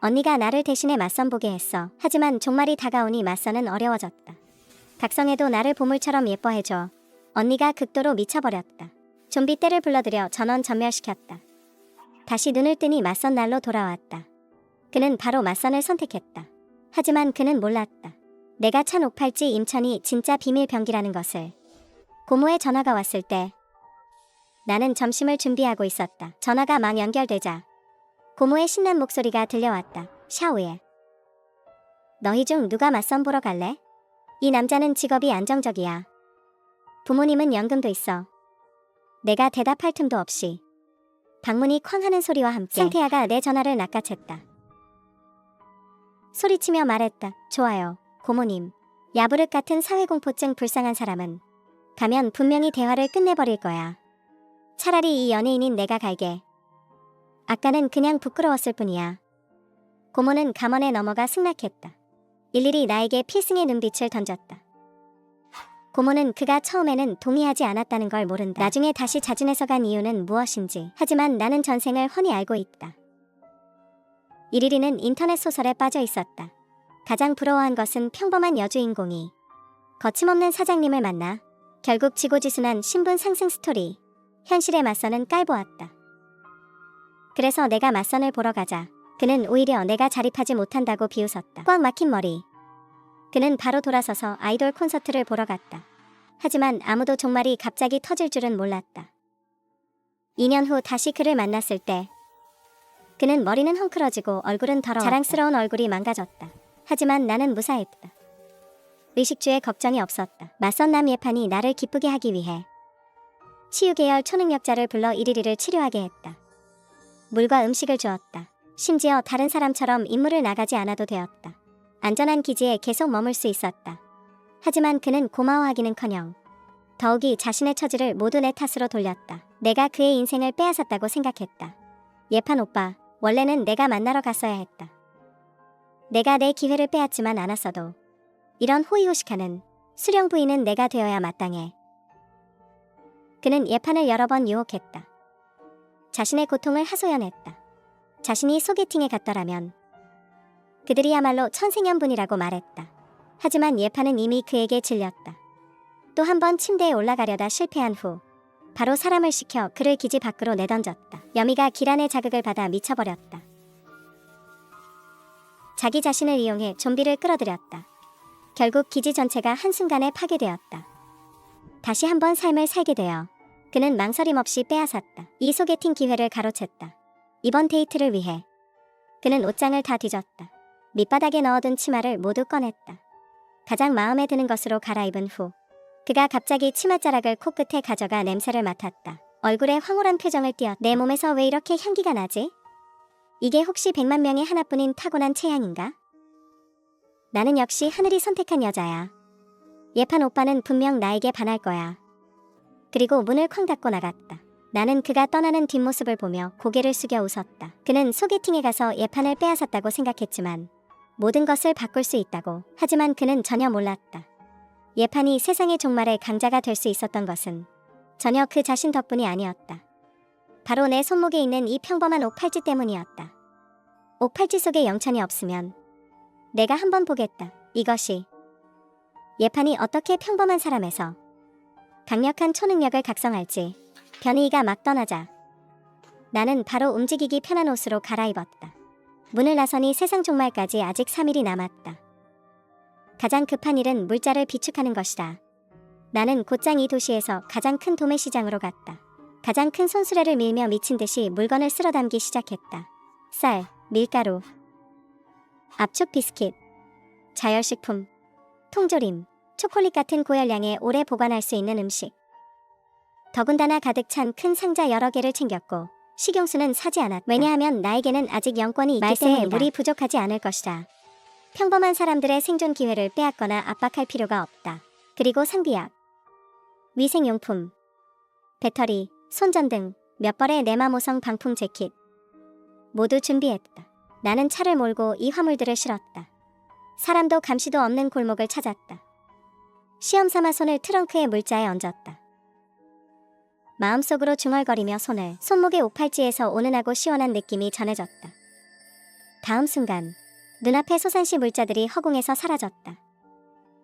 언니가 나를 대신해 맞선 보게 했어. 하지만 종말이 다가오니 맞선은 어려워졌다. 각성해도 나를 보물처럼 예뻐해줘. 언니가 극도로 미쳐버렸다. 좀비 떼를 불러들여 전원 전멸시켰다. 다시 눈을 뜨니 맞선 날로 돌아왔다. 그는 바로 맞선을 선택했다. 하지만 그는 몰랐다. 내가 찬 옥팔찌 임천이 진짜 비밀 병기라는 것을. 고모의 전화가 왔을 때 나는 점심을 준비하고 있었다. 전화가 막 연결되자 고모의 신난 목소리가 들려왔다. 샤오예. 너희 중 누가 맞선 보러 갈래? 이 남자는 직업이 안정적이야. 부모님은 연금도 있어. 내가 대답할 틈도 없이 방문이 쾅 하는 소리와 함께 생태야가 내 전화를 낚아챘다. 소리치며 말했다. 좋아요, 고모님. 야부릇 같은 사회공포증 불쌍한 사람은 가면 분명히 대화를 끝내버릴 거야. 차라리 이 연예인인 내가 갈게. 아까는 그냥 부끄러웠을 뿐이야. 고모는 감원에 넘어가 승낙했다. 일일이 나에게 필승의 눈빛을 던졌다. 고모는 그가 처음에는 동의하지 않았다는 걸 모른다. 나중에 다시 자진해서 간 이유는 무엇인지. 하지만 나는 전생을 훤히 알고 있다. 이리리는 인터넷 소설에 빠져 있었다. 가장 부러워한 것은 평범한 여주인공이 거침없는 사장님을 만나 결국 지고지순한 신분 상승 스토리. 현실에 맞선은 깔보았다. 그래서 내가 맞선을 보러 가자 그는 오히려 내가 자립하지 못한다고 비웃었다. 꽉 막힌 머리. 그는 바로 돌아서서 아이돌 콘서트를 보러 갔다. 하지만 아무도 종말이 갑자기 터질 줄은 몰랐다. 2년 후 다시 그를 만났을 때 그는 머리는 헝클어지고 얼굴은 더러웠다. 자랑스러운 얼굴이 망가졌다. 하지만 나는 무사했다. 의식주에 걱정이 없었다. 맞선 남 예판이 나를 기쁘게 하기 위해 치유계열 초능력자를 불러 이리리를 치료하게 했다. 물과 음식을 주었다. 심지어 다른 사람처럼 임무를 나가지 않아도 되었다. 안전한 기지에 계속 머물 수 있었다. 하지만 그는 고마워하기는커녕 더욱이 자신의 처지를 모두 내 탓으로 돌렸다. 내가 그의 인생을 빼앗았다고 생각했다. 예판 오빠, 원래는 내가 만나러 갔어야 했다. 내가 내 기회를 빼앗지만 않았어도 이런 호의호식하는 수령 부인은 내가 되어야 마땅해. 그는 예판을 여러 번 유혹했다. 자신의 고통을 하소연했다. 자신이 소개팅에 갔더라면 그들이야말로 천생연분이라고 말했다. 하지만 예판은 이미 그에게 질렸다. 또 한 번 침대에 올라가려다 실패한 후 바로 사람을 시켜 그를 기지 밖으로 내던졌다. 여미가 기란의 자극을 받아 미쳐버렸다. 자기 자신을 이용해 좀비를 끌어들였다. 결국 기지 전체가 한순간에 파괴되었다. 다시 한번 삶을 살게 되어 그는 망설임 없이 빼앗았다. 이 소개팅 기회를 가로챘다. 이번 데이트를 위해 그는 옷장을 다 뒤졌다. 밑바닥에 넣어둔 치마를 모두 꺼냈다. 가장 마음에 드는 것으로 갈아입은 후 그가 갑자기 치맛자락을 코끝에 가져가 냄새를 맡았다. 얼굴에 황홀한 표정을 띄었다. 내 몸에서 왜 이렇게 향기가 나지? 이게 혹시 100만 명에 하나뿐인 타고난 체향인가? 나는 역시 하늘이 선택한 여자야. 예판 오빠는 분명 나에게 반할 거야. 그리고 문을 쾅 닫고 나갔다. 나는 그가 떠나는 뒷모습을 보며 고개를 숙여 웃었다. 그는 소개팅에 가서 예판을 빼앗았다고 생각했지만 모든 것을 바꿀 수 있다고. 하지만 그는 전혀 몰랐다. 예판이 세상의 종말의 강자가 될 수 있었던 것은 전혀 그 자신 덕분이 아니었다. 바로 내 손목에 있는 이 평범한 옥팔찌 때문이었다. 옥팔찌 속에 영천이 없으면 내가 한번 보겠다. 이것이 예판이 어떻게 평범한 사람에서 강력한 초능력을 각성할지. 변희가 막 떠나자 나는 바로 움직이기 편한 옷으로 갈아입었다. 문을 나서니 세상 종말까지 아직 3일이 남았다. 가장 급한 일은 물자를 비축하는 것이다. 나는 곧장 이 도시에서 가장 큰 도매시장으로 갔다. 가장 큰 손수레를 밀며 미친 듯이 물건을 쓸어 담기 시작했다. 쌀, 밀가루, 압축 비스킷, 자열식품, 통조림, 초콜릿 같은 고열량에 오래 보관할 수 있는 음식. 더군다나 가득 찬 큰 상자 여러 개를 챙겼고 식용수는 사지 않았다. 왜냐하면 나에게는 아직 영권이 있기 때문이다. 물이 부족하지 않을 것이다. 평범한 사람들의 생존 기회를 빼앗거나 압박할 필요가 없다. 그리고 상비약, 위생용품, 배터리, 손전등, 몇 벌의 내마모성 방풍 재킷 모두 준비했다. 나는 차를 몰고 이 화물들을 실었다. 사람도 감시도 없는 골목을 찾았다. 시험삼아 손을 트렁크의 물자에 얹었다. 마음속으로 중얼거리며 손목의 옥팔찌에서 오는하고 시원한 느낌이 전해졌다. 다음 순간 눈앞에 솟아시 물자들이 허공에서 사라졌다.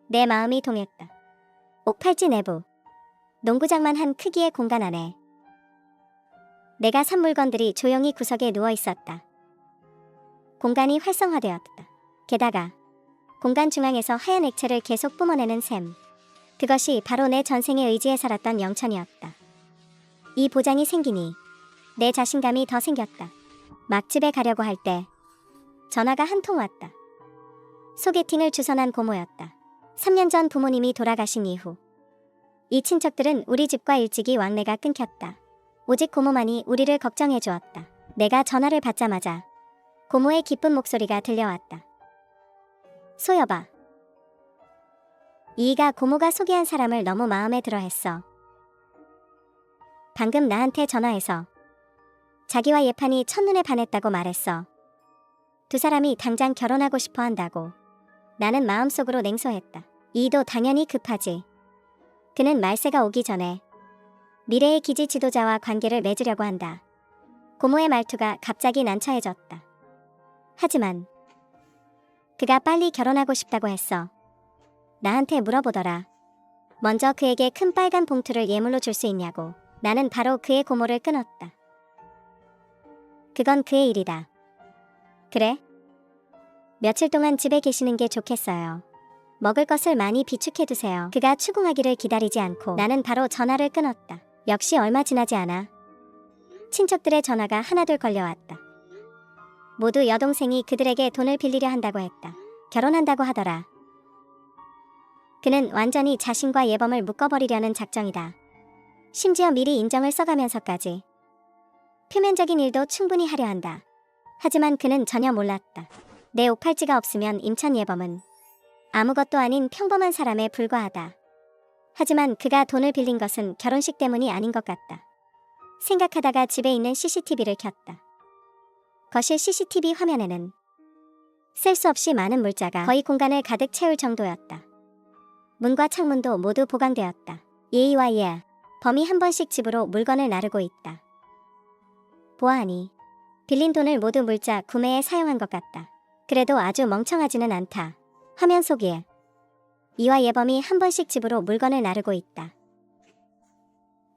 내 마음이 동했다. 옥팔지 내부. 농구장만 한 크기의 공간 안에 내가 산 물건들이 조용히 구석에 누워 있었다. 공간이 활성화되었다. 게다가 공간 중앙에서 하얀 액체를 계속 뿜어내는 샘. 그것이 바로 내 전생에 의지해 살았던 영천이었다. 이 보장이 생기니 내 자신감이 더 생겼다. 막 집에 가려고 할 때 전화가 한 통 왔다. 소개팅을 주선한 고모였다. 3년 전 부모님이 돌아가신 이후 이 친척들은 우리 집과 일찍이 왕래가 끊겼다. 오직 고모만이 우리를 걱정해 주었다. 내가 전화를 받자마자 고모의 기쁜 목소리가 들려왔다. 소여봐. 이이가 고모가 소개한 사람을 너무 마음에 들어 했어. 방금 나한테 전화해서 자기와 예판이 첫눈에 반했다고 말했어. 두 사람이 당장 결혼하고 싶어 한다고. 나는 마음속으로 냉소했다. 이이도 당연히 급하지. 그는 말세가 오기 전에 미래의 기지 지도자와 관계를 맺으려고 한다. 고모의 말투가 갑자기 난처해졌다. 하지만 그가 빨리 결혼하고 싶다고 했어. 나한테 물어보더라. 먼저 그에게 큰 빨간 봉투를 예물로 줄 수 있냐고. 나는 바로 그의 고모를 끊었다. 그건 그의 일이다. 그래? 며칠 동안 집에 계시는 게 좋겠어요. 먹을 것을 많이 비축해두세요. 그가 추궁하기를 기다리지 않고 나는 바로 전화를 끊었다. 역시 얼마 지나지 않아 친척들의 전화가 하나둘 걸려왔다. 모두 여동생이 그들에게 돈을 빌리려 한다고 했다. 결혼한다고 하더라. 그는 완전히 자신과 예범을 묶어버리려는 작정이다. 심지어 미리 인정을 써가면서까지. 표면적인 일도 충분히 하려 한다. 하지만 그는 전혀 몰랐다. 내 옥팔지가 없으면 임천 예범은 아무것도 아닌 평범한 사람에 불과하다. 하지만 그가 돈을 빌린 것은 결혼식 때문이 아닌 것 같다. 생각하다가 집에 있는 CCTV를 켰다. 거실 CCTV 화면에는 셀 수 없이 많은 물자가 거의 공간을 가득 채울 정도였다. 문과 창문도 모두 보강되었다. 예의와 예, 범이 한 번씩 집으로 물건을 나르고 있다. 보아하니 빌린 돈을 모두 물자 구매에 사용한 것 같다. 그래도 아주 멍청하지는 않다. 화면 속에 이와 예범이 한 번씩 집으로 물건을 나르고 있다.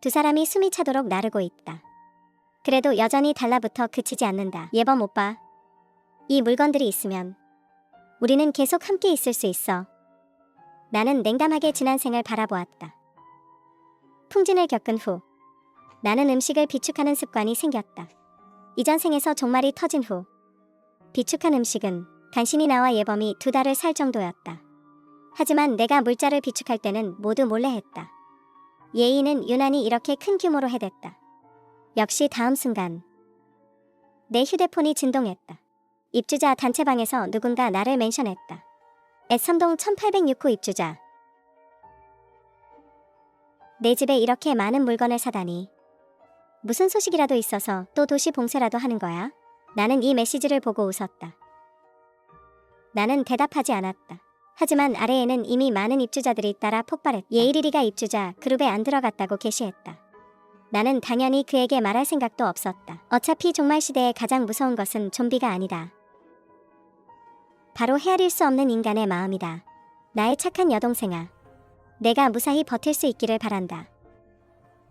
두 사람이 숨이 차도록 나르고 있다. 그래도 여전히 달라붙어 그치지 않는다. 예범 오빠, 이 물건들이 있으면 우리는 계속 함께 있을 수 있어. 나는 냉담하게 지난 생을 바라보았다. 풍진을 겪은 후 나는 음식을 비축하는 습관이 생겼다. 이전 생에서 종말이 터진 후 비축한 음식은 간신히 나와 예범이 2달을 살 정도였다. 하지만 내가 물자를 비축할 때는 모두 몰래 했다. 예의는 유난히 이렇게 큰 규모로 해댔다. 역시 다음 순간 내 휴대폰이 진동했다. 입주자 단체방에서 누군가 나를 멘션했다. 애섬동 1806호 입주자. 내 집에 이렇게 많은 물건을 사다니. 무슨 소식이라도 있어서 또 도시 봉쇄라도 하는 거야? 나는 이 메시지를 보고 웃었다. 나는 대답하지 않았다. 하지만 아래에는 이미 많은 입주자들이 따라 폭발했다. 예일이리가 입주자 그룹에 안 들어갔다고 게시했다. 나는 당연히 그에게 말할 생각도 없었다. 어차피 종말 시대의 가장 무서운 것은 좀비가 아니다. 바로 헤아릴 수 없는 인간의 마음이다. 나의 착한 여동생아. 내가 무사히 버틸 수 있기를 바란다.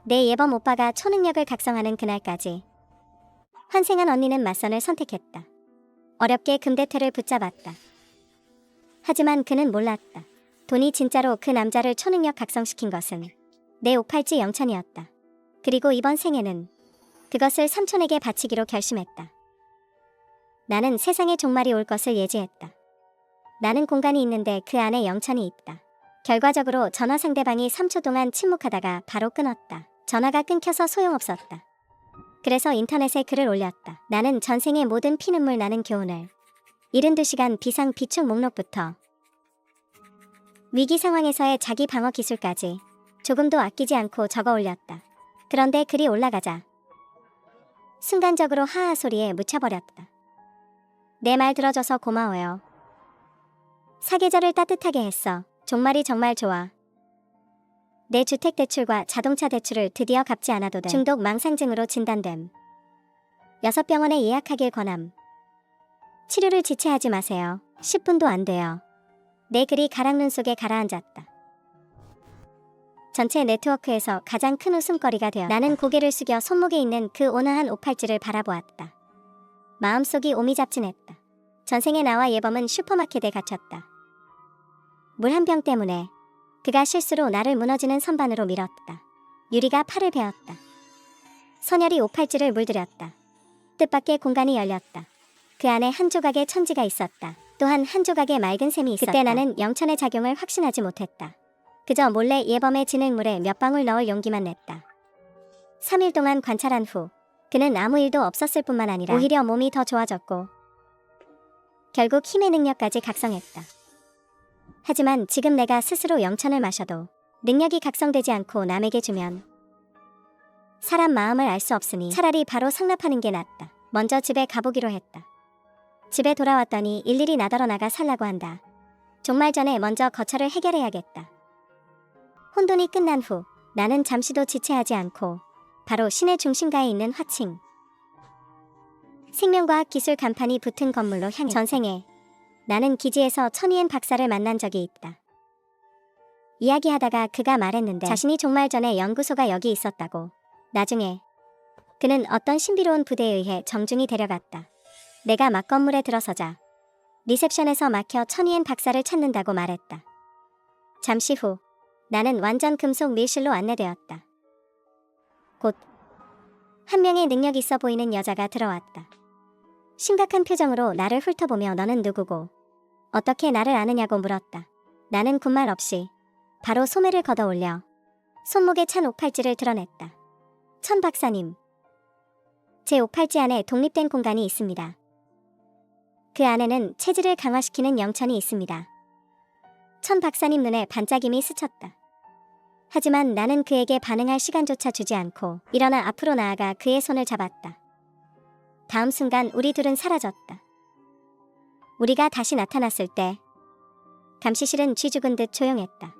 내 예범 오빠가 초능력을 각성하는 그날까지. 환생한 언니는 맞선을 선택했다. 어렵게 금대퇴를 붙잡았다. 하지만 그는 몰랐다. 돈이 진짜로 그 남자를 초능력 각성시킨 것은 내 옥팔지 영천이었다. 그리고 이번 생에는 그것을 삼촌에게 바치기로 결심했다. 나는 세상에 종말이 올 것을 예지했다. 나는 공간이 있는데 그 안에 영천이 있다. 결과적으로 전화 상대방이 3초 동안 침묵하다가 바로 끊었다. 전화가 끊겨서 소용없었다. 그래서 인터넷에 글을 올렸다. 나는 전생의 모든 피눈물 나는 교훈을 72시간 비상 비축 목록부터 위기 상황에서의 자기 방어 기술까지 조금도 아끼지 않고 적어 올렸다. 그런데 글이 올라가자 순간적으로 하하 소리에 묻혀버렸다. 내 말 들어줘서 고마워요. 사계절을 따뜻하게 했어. 종말이 정말 좋아. 내 주택대출과 자동차 대출을 드디어 갚지 않아도 돼. 중독 망상증으로 진단됨. 6병원에 예약하길 권함. 치료를 지체하지 마세요. 10분도 안 돼요. 내 글이 가랑눈 속에 가라앉았다. 전체 네트워크에서 가장 큰 웃음거리가 되어 나는 고개를 숙여 손목에 있는 그 온화한 옷팔찌를 바라보았다. 마음속이 오미잡진했다. 전생에 나와 예범은 슈퍼마켓에 갇혔다. 물 한 병 때문에 그가 실수로 나를 무너지는 선반으로 밀었다. 유리가 팔을 베었다. 선열이 옷팔찌를 물들였다. 뜻밖의 공간이 열렸다. 그 안에 한 조각의 천지가 있었다. 또한 한 조각의 맑은 샘이 있었다. 그때 나는 영천의 작용을 확신하지 못했다. 그저 몰래 예범의 진흙물에 몇 방울 넣을 용기만 냈다. 3일 동안 관찰한 후 그는 아무 일도 없었을 뿐만 아니라 오히려 몸이 더 좋아졌고 결국 힘의 능력까지 각성했다. 하지만 지금 내가 스스로 영천을 마셔도 능력이 각성되지 않고 남에게 주면 사람 마음을 알 수 없으니 차라리 바로 상납하는 게 낫다. 먼저 집에 가보기로 했다. 집에 돌아왔더니 일일이 나더러 나가 살라고 한다. 종말 전에 먼저 거처를 해결해야겠다. 혼돈이 끝난 후 나는 잠시도 지체하지 않고 바로 시내 중심가에 있는 화칭 생명과학 기술 간판이 붙은 건물로 향했다. 전생에 나는 기지에서 천희엔 박사를 만난 적이 있다. 이야기하다가 그가 말했는데 자신이 종말 전에 연구소가 여기 있었다고. 나중에 그는 어떤 신비로운 부대에 의해 정중히 데려갔다. 내가 막 건물에 들어서자 리셉션에서 막혀 천희엔 박사를 찾는다고 말했다. 잠시 후 나는 완전 금속 밀실로 안내되었다. 곧 한 명의 능력 있어 보이는 여자가 들어왔다. 심각한 표정으로 나를 훑어보며 너는 누구고 어떻게 나를 아느냐고 물었다. 나는 군말 없이 바로 소매를 걷어올려 손목에 찬 옷팔찌를 드러냈다. 천 박사님, 제 옷팔찌 안에 독립된 공간이 있습니다. 그 안에는 체질을 강화시키는 영천이 있습니다. 천 박사님 눈에 반짝임이 스쳤다. 하지만 나는 그에게 반응할 시간조차 주지 않고 일어나 앞으로 나아가 그의 손을 잡았다. 다음 순간 우리 둘은 사라졌다. 우리가 다시 나타났을 때 감시실은 쥐 죽은 듯 조용했다.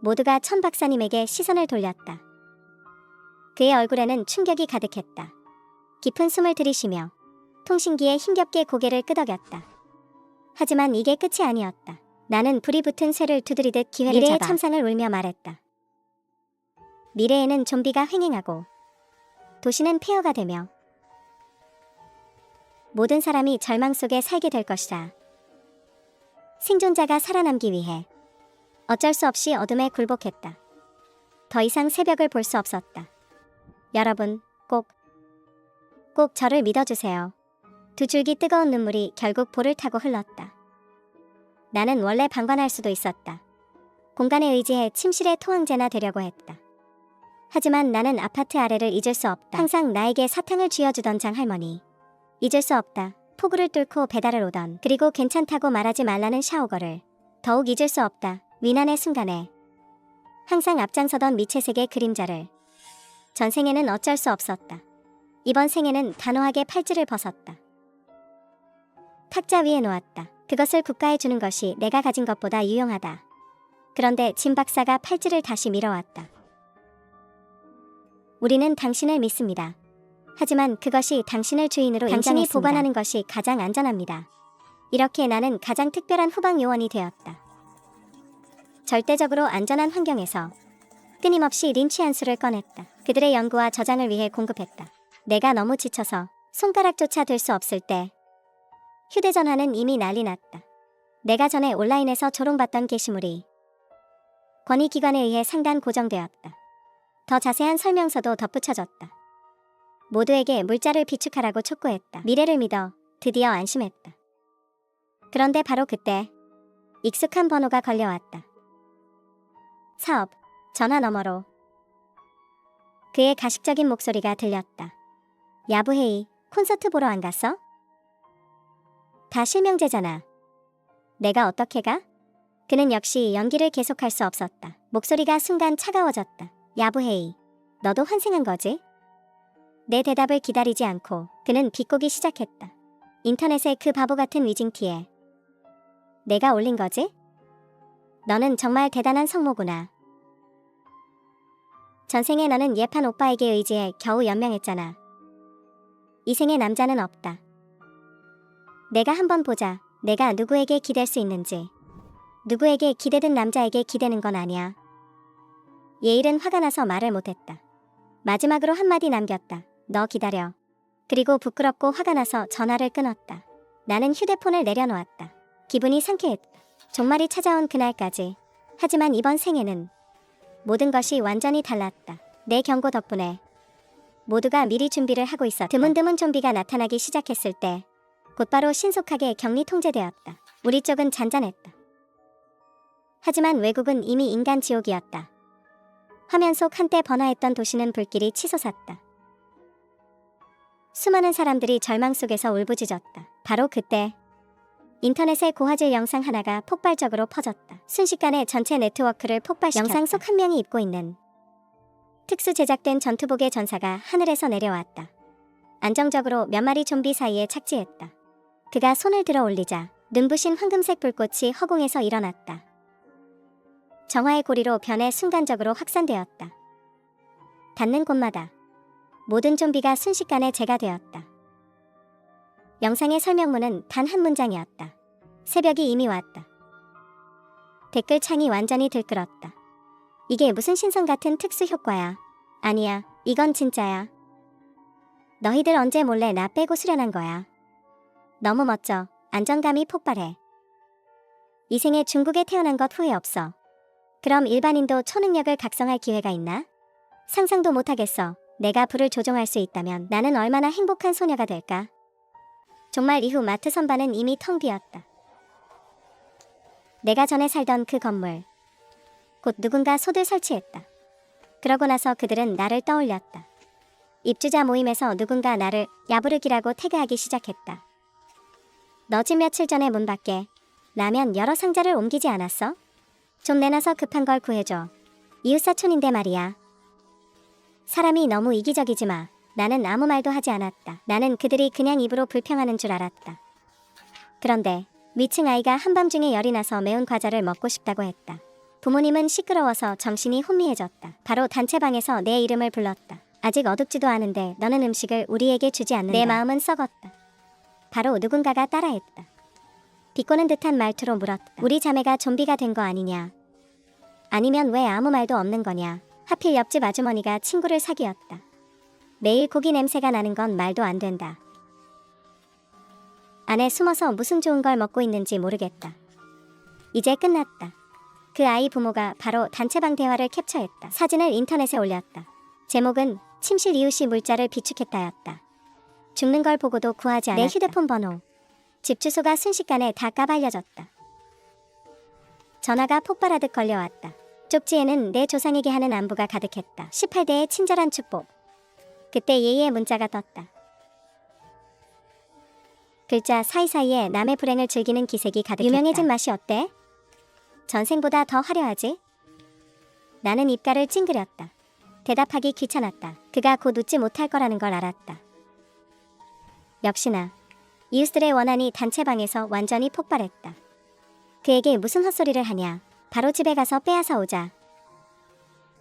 모두가 천 박사님에게 시선을 돌렸다. 그의 얼굴에는 충격이 가득했다. 깊은 숨을 들이쉬며 통신기에 힘겹게 고개를 끄덕였다. 하지만 이게 끝이 아니었다. 나는 불이 붙은 쇠를 두드리듯 기회를 미래의 잡아 참상을 울며 말했다. 미래에는 좀비가 횡행하고 도시는 폐허가 되며 모든 사람이 절망 속에 살게 될 것이다. 생존자가 살아남기 위해 어쩔 수 없이 어둠에 굴복했다. 더 이상 새벽을 볼 수 없었다. 여러분, 꼭 저를 믿어주세요. 두 줄기 뜨거운 눈물이 결국 볼을 타고 흘렀다. 나는 원래 방관할 수도 있었다. 공간에 의지해 침실에 토항제나 되려고 했다. 하지만 나는 아파트 아래를 잊을 수 없다. 항상 나에게 사탕을 쥐어주던 장할머니. 잊을 수 없다. 폭우를 뚫고 배달을 오던 그리고 괜찮다고 말하지 말라는 샤오거를 더욱 잊을 수 없다. 위난의 순간에 항상 앞장서던 미채색의 그림자를. 전생에는 어쩔 수 없었다. 이번 생에는 단호하게 팔찌를 벗었다. 탁자 위에 놓았다. 그것을 국가에 주는 것이 내가 가진 것보다 유용하다. 그런데 진 박사가 팔찌를 다시 밀어왔다. 우리는 당신을 믿습니다. 하지만 그것이 당신을 주인으로 당신이 인정했습니다. 보관하는 것이 가장 안전합니다. 이렇게 나는 가장 특별한 후방 요원이 되었다. 절대적으로 안전한 환경에서 끊임없이 린치한수를 꺼냈다. 그들의 연구와 저장을 위해 공급했다. 내가 너무 지쳐서 손가락조차 들 수 없을 때 휴대전화는 이미 난리 났다. 내가 전에 온라인에서 조롱받던 게시물이 권위기관에 의해 상단 고정되었다. 더 자세한 설명서도 덧붙여졌다. 모두에게 물자를 비축하라고 촉구했다. 미래를 믿어 드디어 안심했다. 그런데 바로 그때 익숙한 번호가 걸려왔다. 사업, 전화 너머로 그의 가식적인 목소리가 들렸다. 야부헤이, 콘서트 보러 안 갔어? 다 실명제잖아. 내가 어떻게 가? 그는 역시 연기를 계속할 수 없었다. 목소리가 순간 차가워졌다. 야부헤이, 너도 환생한 거지? 내 대답을 기다리지 않고 그는 비꼬기 시작했다. 인터넷에 그 바보 같은 위징티에 내가 올린 거지? 너는 정말 대단한 성모구나. 전생에 너는 예판 오빠에게 의지해 겨우 연명했잖아. 이 생에 남자는 없다. 내가 한번 보자. 내가 누구에게 기댈 수 있는지. 누구에게 기대든 남자에게 기대는 건 아니야. 예일은 화가 나서 말을 못했다. 마지막으로 한마디 남겼다. 너 기다려. 그리고 부끄럽고 화가 나서 전화를 끊었다. 나는 휴대폰을 내려놓았다. 기분이 상쾌했다. 종말이 찾아온 그날까지. 하지만 이번 생에는 모든 것이 완전히 달랐다. 내 경고 덕분에 모두가 미리 준비를 하고 있었다. 드문드문 좀비가 나타나기 시작했을 때 곧바로 신속하게 격리 통제되었다. 우리 쪽은 잔잔했다. 하지만 외국은 이미 인간 지옥이었다. 화면 속 한때 번화했던 도시는 불길이 치솟았다. 수많은 사람들이 절망 속에서 울부짖었다. 바로 그때 인터넷에 고화질 영상 하나가 폭발적으로 퍼졌다. 순식간에 전체 네트워크를 폭발시켰다. 영상 속 한 명이 입고 있는 특수 제작된 전투복의 전사가 하늘에서 내려왔다. 안정적으로 몇 마리 좀비 사이에 착지했다. 그가 손을 들어 올리자 눈부신 황금색 불꽃이 허공에서 일어났다. 정화의 고리로 변해 순간적으로 확산되었다. 닿는 곳마다 모든 좀비가 순식간에 제가 되었다. 영상의 설명문은 단 한 문장이었다. 새벽이 이미 왔다. 댓글창이 완전히 들끓었다. 이게 무슨 신선 같은 특수 효과야. 아니야, 이건 진짜야. 너희들 언제 몰래 나 빼고 수련한 거야. 너무 멋져. 안정감이 폭발해. 이 생에 중국에 태어난 것 후회 없어. 그럼 일반인도 초능력을 각성할 기회가 있나? 상상도 못하겠어. 내가 불을 조종할 수 있다면 나는 얼마나 행복한 소녀가 될까? 종말 이후 마트 선반은 이미 텅 비었다. 내가 전에 살던 그 건물. 곧 누군가 솥을 설치했다. 그러고 나서 그들은 나를 떠올렸다. 입주자 모임에서 누군가 나를 야부르기라고 태그하기 시작했다. 너 집 며칠 전에 문 밖에 라면 여러 상자를 옮기지 않았어? 좀 내놔서 급한 걸 구해줘. 이웃사촌인데 말이야. 사람이 너무 이기적이지 마. 나는 아무 말도 하지 않았다. 나는 그들이 그냥 입으로 불평하는 줄 알았다. 그런데 위층 아이가 한밤중에 열이 나서 매운 과자를 먹고 싶다고 했다. 부모님은 시끄러워서 정신이 혼미해졌다. 바로 단체방에서 내 이름을 불렀다. 아직 어둡지도 않은데 너는 음식을 우리에게 주지 않는다. 내 마음은 썩었다. 바로 누군가가 따라했다. 비꼬는 듯한 말투로 물었다. 우리 자매가 좀비가 된 거 아니냐? 아니면 왜 아무 말도 없는 거냐? 하필 옆집 아주머니가 친구를 사귀었다. 매일 고기 냄새가 나는 건 말도 안 된다. 안에 숨어서 무슨 좋은 걸 먹고 있는지 모르겠다. 이제 끝났다. 그 아이 부모가 바로 단체방 대화를 캡처했다. 사진을 인터넷에 올렸다. 제목은 침실 이웃이 물자를 비축했다였다. 죽는 걸 보고도 구하지 않았다. 내 휴대폰 번호, 집 주소가 순식간에 다 까발려졌다. 전화가 폭발하듯 걸려왔다. 쪽지에는 내 조상에게 하는 안부가 가득했다. 18대의 친절한 축복. 그때 예의의 문자가 떴다. 글자 사이사이에 남의 불행을 즐기는 기색이 가득했다. 유명해진 맛이 어때? 전생보다 더 화려하지? 나는 입가를 찡그렸다. 대답하기 귀찮았다. 그가 곧 웃지 못할 거라는 걸 알았다. 역시나 이웃들의 원한이 단체방에서 완전히 폭발했다. 그에게 무슨 헛소리를 하냐. 바로 집에 가서 빼앗아 오자.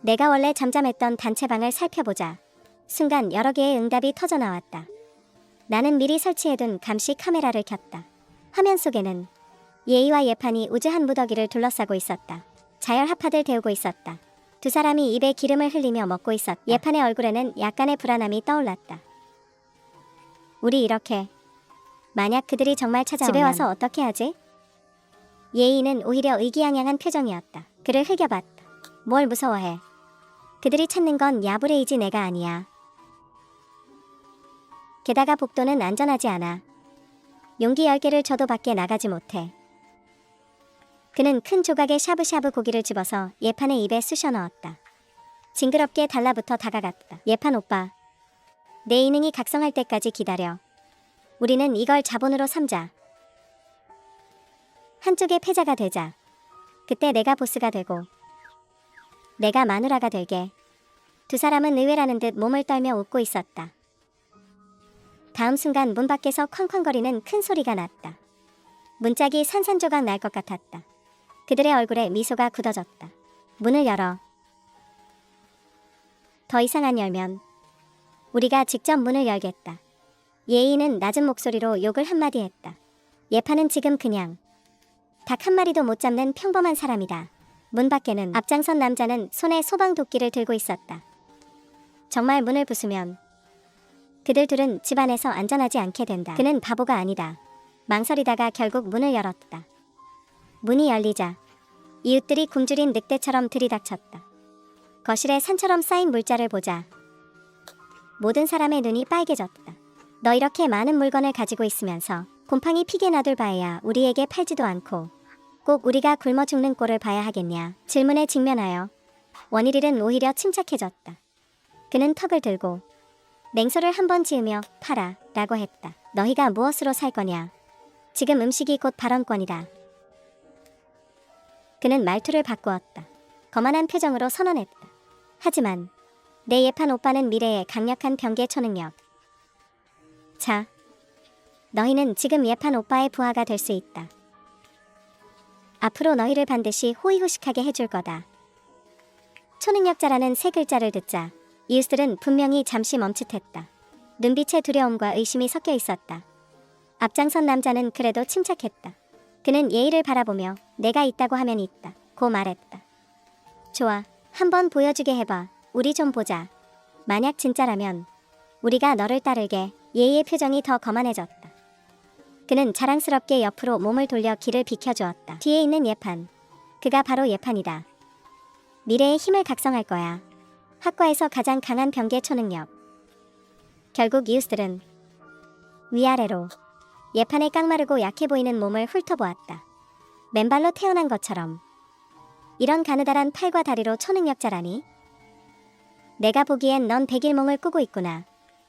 내가 원래 잠잠했던 단체방을 살펴보자. 순간 여러 개의 응답이 터져나왔다. 나는 미리 설치해둔 감시 카메라를 켰다. 화면 속에는 예의와 예판이 우즈한 무더기를 둘러싸고 있었다. 자열합파들 데우고 있었다. 두 사람이 입에 기름을 흘리며 먹고 있었다. 예판의 얼굴에는 약간의 불안함이 떠올랐다. 우리 이렇게 만약 그들이 정말 찾아오면 집에 와서 어떻게 하지? 예의는 오히려 의기양양한 표정이었다. 그를 흘겨봤다. 뭘 무서워해. 그들이 찾는 건 야부레이지 내가 아니야. 게다가 복도는 안전하지 않아. 용기 10개를 줘도 밖에 나가지 못해. 그는 큰 조각의 샤브샤브 고기를 집어서 예판의 입에 쑤셔 넣었다. 징그럽게 달라붙어 다가갔다. 예판 오빠. 내 이능이 각성할 때까지 기다려. 우리는 이걸 자본으로 삼자. 한쪽의 패자가 되자. 그때 내가 보스가 되고 내가 마누라가 되게. 두 사람은 의외라는 듯 몸을 떨며 웃고 있었다. 다음 순간 문 밖에서 쾅쾅거리는 큰 소리가 났다. 문짝이 산산조각 날 것 같았다. 그들의 얼굴에 미소가 굳어졌다. 문을 열어. 더 이상 안 열면 우리가 직접 문을 열겠다. 예의는 낮은 목소리로 욕을 한마디 했다. 예판은 지금 그냥 닭 한 마리도 못 잡는 평범한 사람이다. 문 밖에는 앞장선 남자는 손에 소방도끼를 들고 있었다. 정말 문을 부수면 그들 둘은 집안에서 안전하지 않게 된다. 그는 바보가 아니다. 망설이다가 결국 문을 열었다. 문이 열리자 이웃들이 굶주린 늑대처럼 들이닥쳤다. 거실에 산처럼 쌓인 물자를 보자 모든 사람의 눈이 빨개졌다. 너 이렇게 많은 물건을 가지고 있으면서 곰팡이 피게 놔둘 바에야 우리에게 팔지도 않고 꼭 우리가 굶어 죽는 꼴을 봐야 하겠냐. 질문에 직면하여 원일일은 오히려 침착해졌다. 그는 턱을 들고 냉소를 한번 지으며 팔아 라고 했다. 너희가 무엇으로 살 거냐. 지금 음식이 곧 발언권이다. 그는 말투를 바꾸었다. 거만한 표정으로 선언했다. 하지만 내 예판 오빠는 미래의 강력한 병계 초능력. 자, 너희는 지금 예판 오빠의 부하가 될 수 있다. 앞으로 너희를 반드시 호의호식하게 해줄 거다. 초능력자라는 세 글자를 듣자 이웃들은 분명히 잠시 멈칫했다. 눈빛에 두려움과 의심이 섞여 있었다. 앞장선 남자는 그래도 침착했다. 그는 예의를 바라보며 내가 있다고 하면 있다 고 말했다. 좋아, 한번 보여주게 해봐. 우리 좀 보자. 만약 진짜라면 우리가 너를 따르게. 예의의 표정이 더 거만해졌다. 그는 자랑스럽게 옆으로 몸을 돌려 길을 비켜주었다. 뒤에 있는 예판. 그가 바로 예판이다. 미래의 힘을 각성할 거야. 학과에서 가장 강한 병계 초능력. 결국 이웃들은 위아래로 예판의 깡마르고 약해 보이는 몸을 훑어보았다. 맨발로 태어난 것처럼. 이런 가느다란 팔과 다리로 초능력자라니? 내가 보기엔 넌 백일몽을 꾸고 있구나.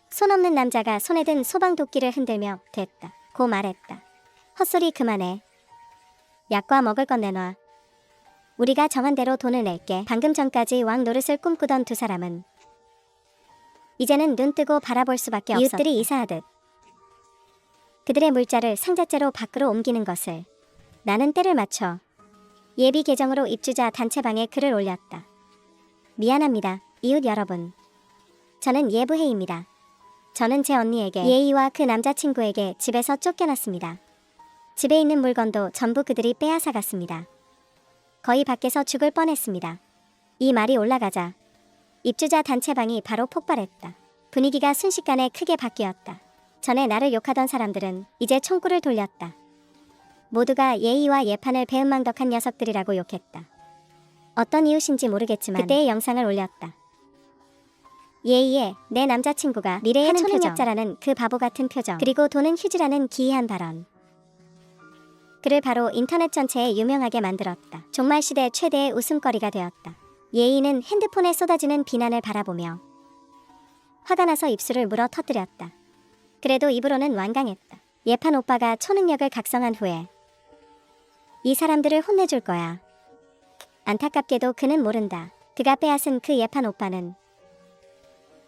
손 없는 남자가 손에 든 소방도끼를 흔들며 됐다 고 말했다. 헛소리 그만해. 약과 먹을 건 내놔. 우리가 정한 대로 돈을 낼게. 방금 전까지 왕 노릇을 꿈꾸던 두 사람은 이제는 눈 뜨고 바라볼 수밖에 없었다. 이웃들이 이사하듯 그들의 물자를 상자째로 밖으로 옮기는 것을 나는 때를 맞춰 예비 계정으로 입주자 단체방에 글을 올렸다. 미안합니다, 이웃 여러분. 저는 예부혜입니다. 저는 제 언니에게 예이와 그 남자친구에게 집에서 쫓겨났습니다. 집에 있는 물건도 전부 그들이 빼앗아 갔습니다. 거의 밖에서 죽을 뻔했습니다. 이 말이 올라가자 입주자 단체방이 바로 폭발했다. 분위기가 순식간에 크게 바뀌었다. 전에 나를 욕하던 사람들은 이제 총구를 돌렸다. 모두가 예이와 예판을 배은망덕한 녀석들이라고 욕했다. 어떤 이웃인지 모르겠지만 그때의 영상을 올렸다. 예이의 내 남자친구가 미래의 초능력자라는 그 바보 같은 표정, 그리고 돈은 휴지라는 기이한 발언. 그를 바로 인터넷 전체에 유명하게 만들었다. 종말시대 최대의 웃음거리가 되었다. 예이는 핸드폰에 쏟아지는 비난을 바라보며 화가 나서 입술을 물어 터뜨렸다. 그래도 입으로는 완강했다. 예판 오빠가 초능력을 각성한 후에 이 사람들을 혼내줄 거야. 안타깝게도 그는 모른다. 그가 빼앗은 그 예판 오빠는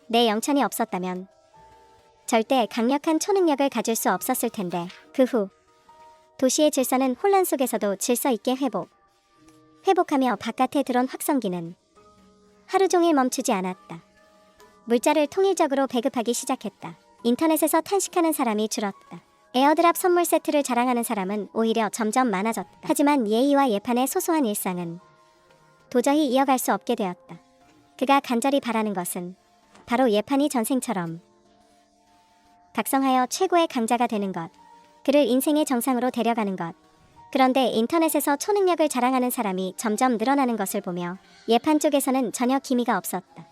내 영천이 없었다면 절대 강력한 초능력을 가질 수 없었을 텐데. 그 후 도시의 질서는 혼란 속에서도 질서 있게 회복하며 바깥에 들어온 확성기는 하루 종일 멈추지 않았다. 물자를 통일적으로 배급하기 시작했다. 인터넷에서 탄식하는 사람이 줄었다. 에어드랍 선물 세트를 자랑하는 사람은 오히려 점점 많아졌다. 하지만 예이와 예판의 소소한 일상은 도저히 이어갈 수 없게 되었다. 그가 간절히 바라는 것은 바로 예판이 전생처럼 각성하여 최고의 강자가 되는 것, 그를 인생의 정상으로 데려가는 것. 그런데 인터넷에서 초능력을 자랑하는 사람이 점점 늘어나는 것을 보며 예판 쪽에서는 전혀 기미가 없었다.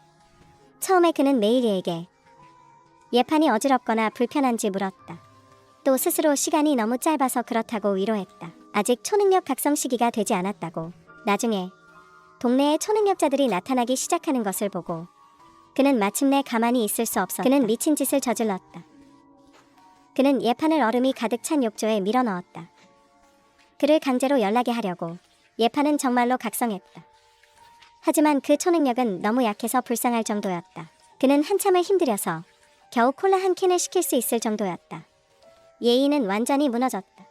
처음에 그는 메일리에게 예판이 어지럽거나 불편한지 물었다. 또 스스로 시간이 너무 짧아서 그렇다고 위로했다. 아직 초능력 각성 시기가 되지 않았다고. 나중에 동네에 초능력자들이 나타나기 시작하는 것을 보고 그는 마침내 가만히 있을 수 없었다. 그는 미친 짓을 저질렀다. 그는 예판을 얼음이 가득 찬 욕조에 밀어넣었다. 그를 강제로 연락에 하려고. 예판은 정말로 각성했다. 하지만 그 초능력은 너무 약해서 불쌍할 정도였다. 그는 한참을 힘들여서 겨우 콜라 한 캔을 시킬 수 있을 정도였다. 예의는 완전히 무너졌다.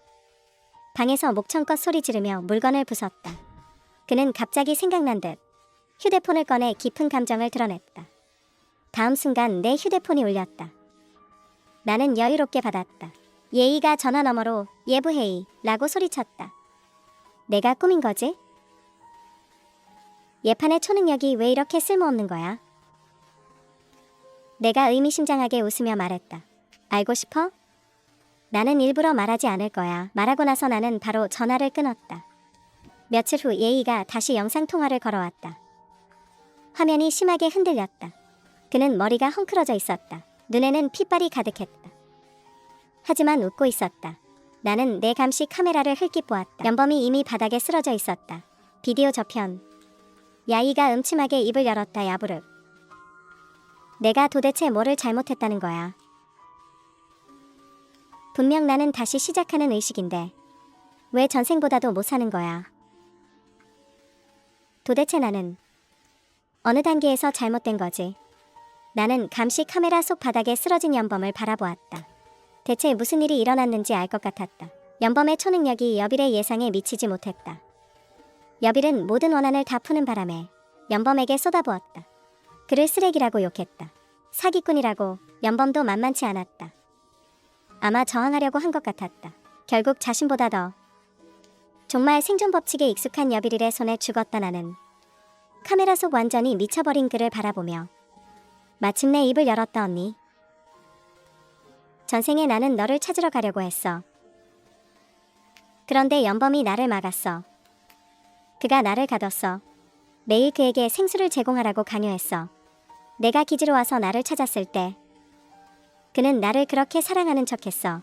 방에서 목청껏 소리 지르며 물건을 부쉈다. 그는 갑자기 생각난 듯 휴대폰을 꺼내 깊은 감정을 드러냈다. 다음 순간 내 휴대폰이 울렸다. 나는 여유롭게 받았다. 예의가 전화 너머로 예부해이 라고 소리쳤다. 내가 꾸민 거지? 예판의 초능력이 왜 이렇게 쓸모없는 거야? 내가 의미심장하게 웃으며 말했다. 알고 싶어? 나는 일부러 말하지 않을 거야. 말하고 나서 나는 바로 전화를 끊었다. 며칠 후 예의가 다시 영상통화를 걸어왔다. 화면이 심하게 흔들렸다. 그는 머리가 헝클어져 있었다. 눈에는 핏발이 가득했다. 하지만 웃고 있었다. 나는 내 감시 카메라를 흘낏 보았다. 연범이 이미 바닥에 쓰러져 있었다. 비디오 저편. 야이가 음침하게 입을 열었다. 야부르. 내가 도대체 뭐를 잘못했다는 거야. 분명 나는 다시 시작하는 의식인데 왜 전생보다도 못 사는 거야. 도대체 나는 어느 단계에서 잘못된 거지? 나는 감시 카메라 속 바닥에 쓰러진 연범을 바라보았다. 대체 무슨 일이 일어났는지 알 것 같았다. 연범의 초능력이 여빌의 예상에 미치지 못했다. 여빌은 모든 원한을 다 푸는 바람에 연범에게 쏟아부었다. 그를 쓰레기라고 욕했다. 사기꾼이라고. 연범도 만만치 않았다. 아마 저항하려고 한 것 같았다. 결국 자신보다 더 정말 생존 법칙에 익숙한 여빌의 손에 죽었다. 나는 카메라 속 완전히 미쳐버린 그를 바라보며 마침내 입을 열었다. 언니. 전생에 나는 너를 찾으러 가려고 했어. 그런데 연범이 나를 막았어. 그가 나를 가뒀어. 매일 그에게 생수를 제공하라고 강요했어. 내가 기지로 와서 나를 찾았을 때 그는 나를 그렇게 사랑하는 척했어.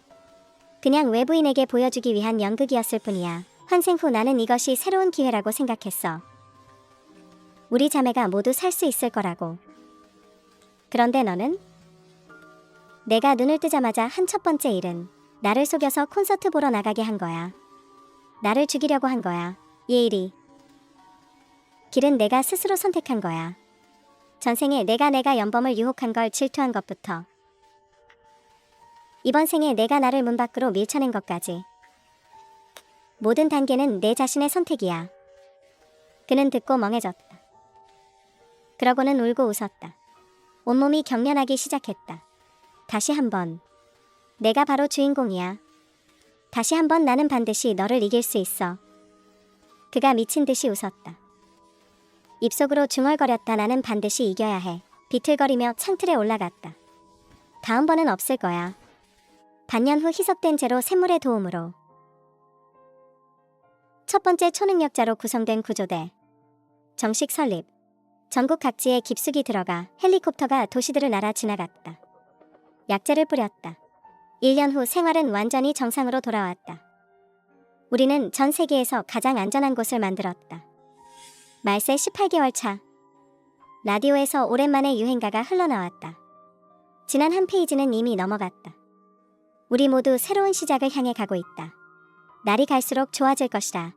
그냥 외부인에게 보여주기 위한 연극이었을 뿐이야. 환생 후 나는 이것이 새로운 기회라고 생각했어. 우리 자매가 모두 살 수 있을 거라고. 그런데 너는? 내가 눈을 뜨자마자 한 첫 번째 일은 나를 속여서 콘서트 보러 나가게 한 거야. 나를 죽이려고 한 거야. 예일이. 길은 내가 스스로 선택한 거야. 전생에 내가 연범을 유혹한 걸 질투한 것부터 이번 생에 내가 나를 문 밖으로 밀쳐낸 것까지 모든 단계는 내 자신의 선택이야. 그는 듣고 멍해졌다. 그러고는 울고 웃었다. 온몸이 경련하기 시작했다. 다시 한번 내가 바로 주인공이야. 다시 한번 나는 반드시 너를 이길 수 있어. 그가 미친 듯이 웃었다. 입속으로 중얼거렸다. 나는 반드시 이겨야 해. 비틀거리며 창틀에 올라갔다. 다음번은 없을 거야. 반년 후 희석된 제로 샘물의 도움으로 첫 번째 초능력자로 구성된 구조대 정식 설립. 전국 각지에 깊숙이 들어가 헬리콥터가 도시들을 날아 지나갔다. 약재를 뿌렸다. 1년 후 생활은 완전히 정상으로 돌아왔다. 우리는 전 세계에서 가장 안전한 곳을 만들었다. 말세 18개월 차. 라디오에서 오랜만에 유행가가 흘러나왔다. 지난 한 페이지는 이미 넘어갔다. 우리 모두 새로운 시작을 향해 가고 있다. 날이 갈수록 좋아질 것이다.